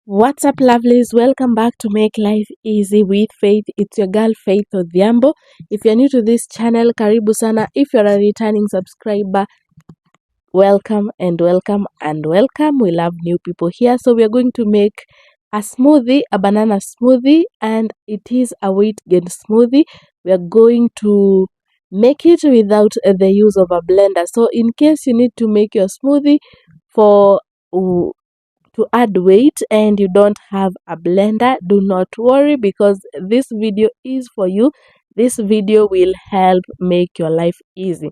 What's up, lovelies? Welcome back to Make Life Easy with Faith. It's your girl Faith Odhiambo. If you're new to this channel, karibu sana. If you're a returning subscriber, welcome and welcome and welcome. We love new people here. So we are going to make a smoothie, a banana smoothie, and it is a weight gain smoothie. We are going to make it without the use of a blender. So in case you need to make your smoothie for to add weight and you don't have a blender, do not worry, because this video is for you. This video will help make your life easy.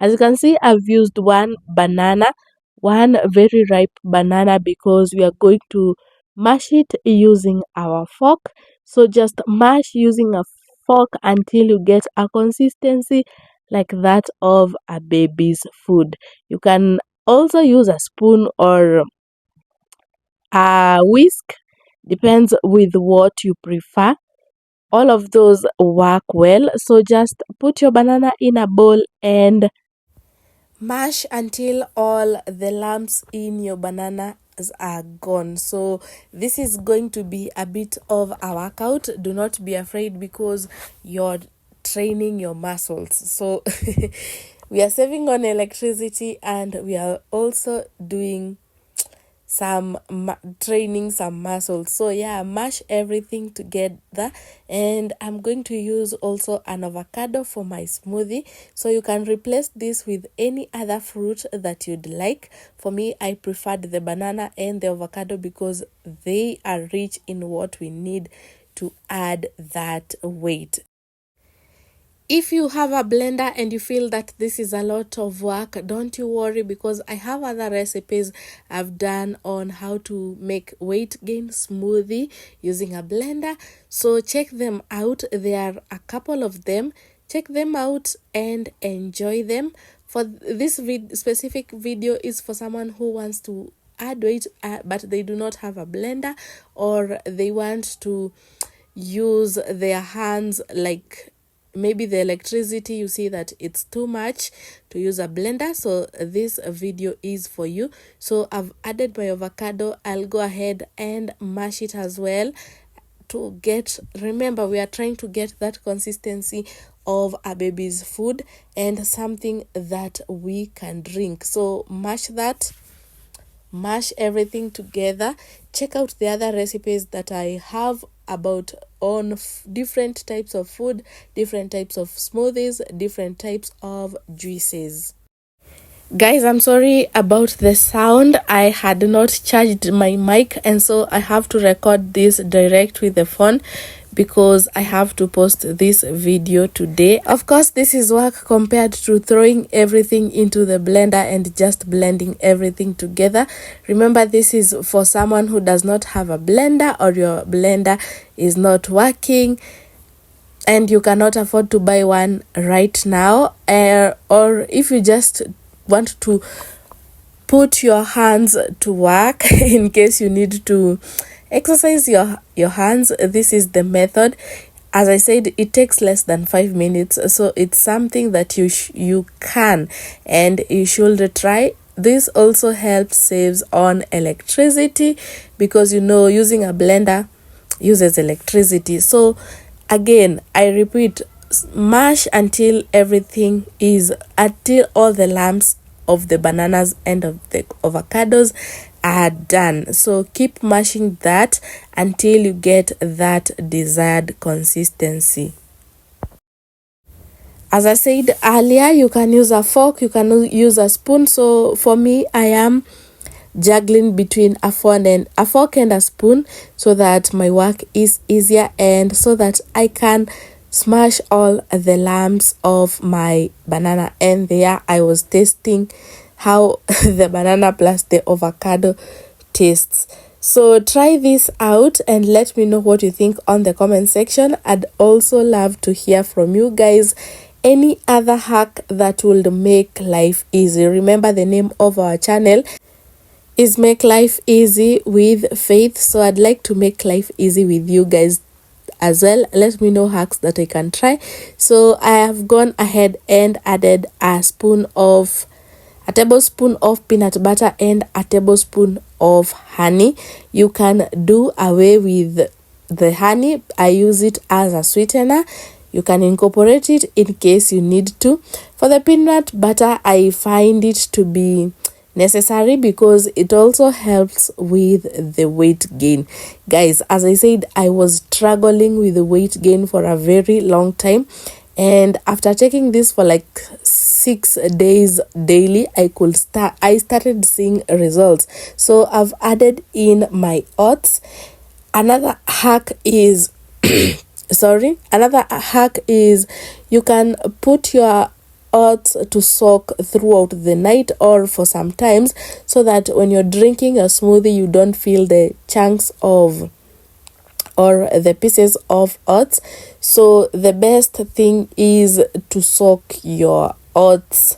As you can see, I've used one banana, one very ripe banana, because we are going to mash it using our fork. So just mash using a fork until you get a consistency like that of a baby's food. You can also use a spoon or a whisk, depends with what you prefer. All of those work well. So just put your banana in a bowl and mash until all the lumps in your banana are gone. So this is going to be a bit of a workout. Do not be afraid, because you're training your muscles. So we are saving on electricity, and we are also doing training some muscles. So yeah, mash everything together, and I'm going to use also an avocado for my smoothie. So you can replace this with any other fruit that you'd like. For me, I preferred the banana and the avocado because they are rich in what we need to add that weight. If you have a blender and you feel that this is a lot of work, don't you worry, because I have other recipes I've done on how to make weight gain smoothie using a blender. So check them out. There are a couple of them. Check them out and enjoy them. For this specific video is for someone who wants to add weight, but they do not have a blender, or they want to use their hands, like maybe the electricity, you see that it's too much to use a blender. So this video is for you. So I've added my avocado. I'll go ahead and mash it as well to get, remember, we are trying to get that consistency of a baby's food and something that we can drink. So mash that, mash everything together. Check out the other recipes that I have about on different types of food, different types of smoothies, different types of juices. Guys, I'm sorry about the sound. I had not charged my mic, and so I have to record this direct with the phone because I have to post this video today. Of course, this is work compared to throwing everything into the blender and just blending everything together. Remember, this is for someone who does not have a blender, or your blender is not working and you cannot afford to buy one right now, or if you just want to put your hands to work in case you need to exercise your hands, this is the method. As I said, it takes less than 5 minutes, so it's something that you can and you should try. This also helps saves on electricity, because using a blender uses electricity. So again, I repeat, mash until all the lumps of the bananas and of the avocados are done. So keep mashing that until you get that desired consistency. As I said earlier, you can use a fork, you can use a spoon. So for me, I am juggling between a fork and a spoon, so that my work is easier and so that I can smash all the lumps of my banana. And there I was tasting how the banana plus the avocado tastes. So try this out and let me know what you think on the comment section. I'd also love to hear from you guys. Any other hack that would make life easy? Remember, the name of our channel is Make Life Easy with Faith. So I'd like to make life easy with you guys as well. Let me know hacks that I can try. So I have gone ahead and added a a tablespoon of peanut butter, and a tablespoon of honey. You can do away with the honey. I use it as a sweetener. You can incorporate it in case you need to. For the peanut butter, I find it to be necessary because it also helps with the weight gain. Guys, as I said, I was struggling with the weight gain for a very long time, and after taking this for like 6 days daily, I started seeing results. So I've added in my oats. Another hack is you can put your oats to soak throughout the night or for some times, so that when you're drinking a smoothie you don't feel the chunks of or the pieces of oats. So the best thing is to soak your oats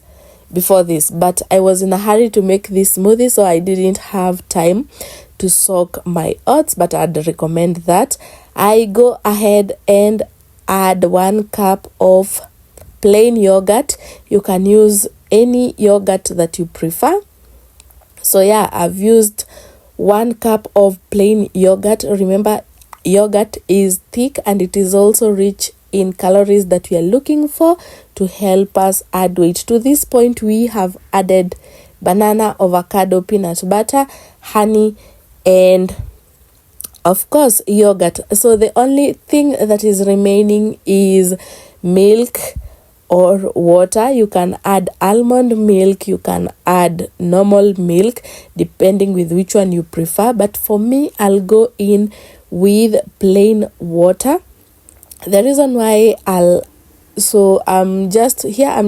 before this, but I was in a hurry to make this smoothie, so I didn't have time to soak my oats, but I'd recommend that. I go ahead and add 1 cup of plain yogurt. You can use any yogurt that you prefer. So yeah, I've used 1 cup of plain yogurt. Remember, yogurt is thick and it is also rich in calories that we are looking for to help us add weight. To this point, we have added banana, avocado, peanut butter, honey, and of course yogurt. So the only thing that is remaining is milk or water. You can add almond milk, you can add normal milk, depending with which one you prefer, but for me I'll go in with plain water. The reason why I'm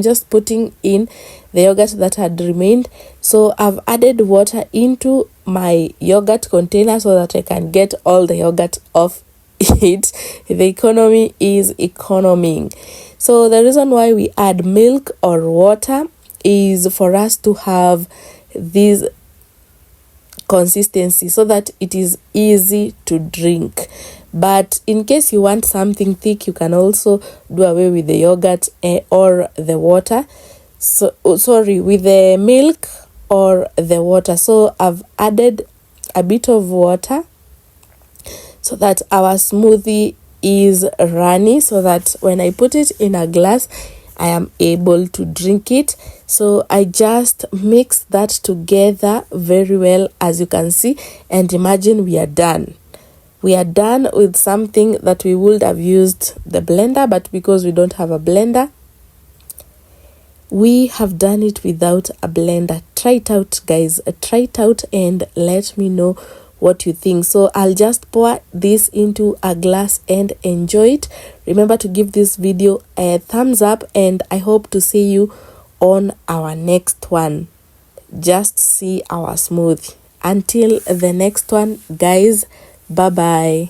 just putting in the yogurt that had remained. So I've added water into my yogurt container so that I can get all the yogurt off it. The economy is economing. So the reason why we add milk or water is for us to have this consistency so that it is easy to drink. But in case you want something thick, you can also do away with the yogurt or the water. With the milk or the water. So I've added a bit of water so that our smoothie is runny, so that when I put it in a glass, I am able to drink it. So I just mix that together very well, as you can see, and imagine we are done. We are done with something that we would have used the blender, but because we don't have a blender, we have done it without a blender. Try it out, guys. Try it out and let me know what you think. So I'll just pour this into a glass and enjoy it. Remember to give this video a thumbs up, and I hope to see you on our next one. Just see our smoothie. Until the next one, guys, bye bye.